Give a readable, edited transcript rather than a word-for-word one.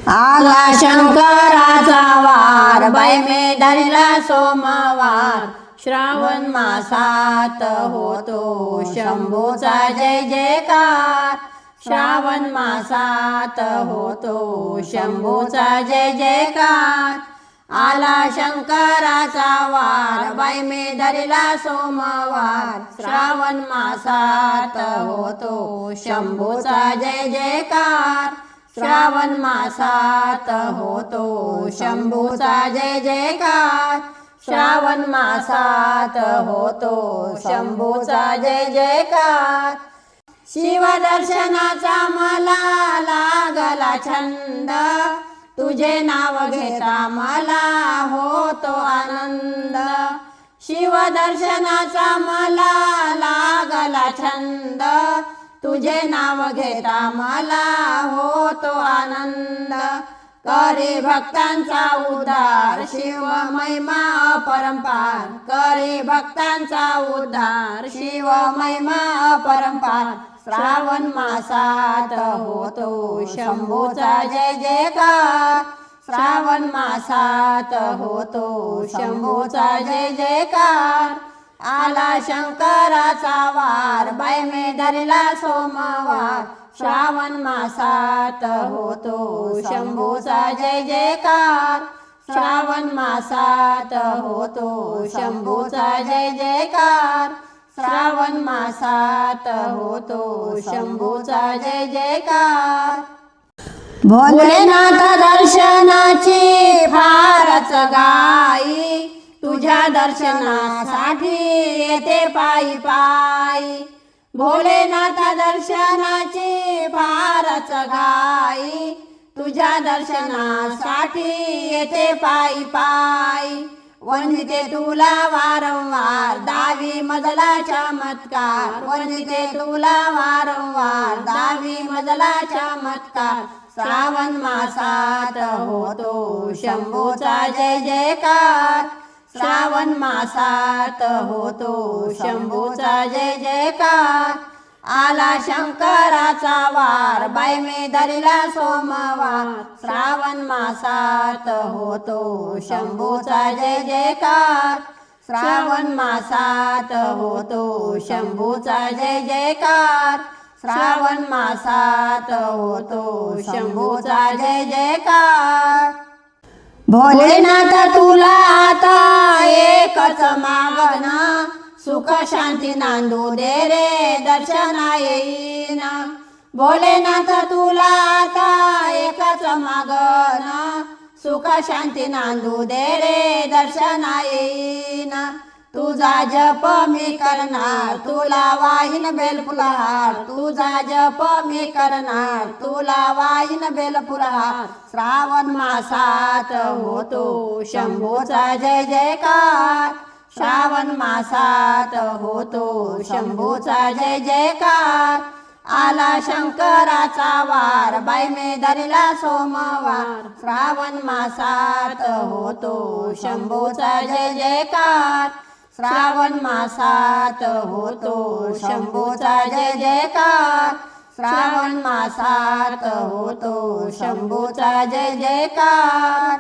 आला शंकराचा वार, बाई मी धरला सोमवार. श्रावण मासात होतो शंभूचा जय जयकार. श्रावण मासात होतो शंभूचा जय जयकार. आला शंकराचा वार, बाई मी धरला सोमवार. श्रावण मासात होतो शंभूचा जय जयकार. श्रावण मासात होतो शंभूचा जय जयकार. श्रावण मासात होतो शंभूचा जय जयकार. शिवदर्शनाचा मला लागला छंद, तुझे नाव घेता मला होतो आनंद. शिवदर्शनाचा मला लागला छंद, तुझे नाव घेता मला होतो आनंद. करे भक्तांचा उद्धार, शिव महिमा अपरंपार. करे भक्तांचा उद्धार, शिव महिमा अपरंपार. श्रावण मासात होतो शंभूचा जय जयकार. श्रावण मासात होतो शंभूचा जय जयकार. आला शंकराचा वार, बाई मी धरला सोमवार. श्रावण मासात होतो शंभूचा जय जयकार. श्रावण मासात होतो शंभूचा जय जयकार. श्रावण मासात होतो शंभूचा जय जयकार. भोलेनाथ दर्शनाची फारच घाई, तुझ्या दर्शनासाठी येते पायी पायी. भोलेनाथ दर्शनाची फारच घाई, तुझ्या दर्शनासाठी येते पायी पायी. वंदिते तुला वारंवार, 10वी मजला चमत्कार. वंदिते तुला वारंवार, 10वी मजला चमत्कार. श्रावण मासात होतो शंभूचा जय जयकार. श्रावण मासात होतो शंभूचा जय जयकार. आला शंकराचा वार, बाई मी धरला सोमवार. श्रावण मासात होतो शंभूचा जय जयकार. श्रावण मासात होतो शंभूचा जय जयकार. श्रावण मासात होतो शंभूचा जय जयकार. भोलेनाथ तुला आता एकच मागणं, सुख शांती नांदू दे रे दर्शना येईन. भोलेनाथ तुला आता एकच मागणं, सुख शांती नांदू दे रे दर्शना येईन. तुझा जप मी करणार, तुला वाहीन बेलफुलहार. तुझा जप मी करणार, तुला वाहीन बेलफुलहार. श्रावण मासात होतो शंभूचा जय जयकार. श्रावण मासात होतो शंभूचा जय जयकार. आला शंकराचा वार, बाई मी धरला सोमवार. श्रावण मासात होतो शंभूचा जय जयकार. श्रावण मासात होतो शंभूचा जय जयकार. श्रावण मासात होतो शंभूचा जय जयकार.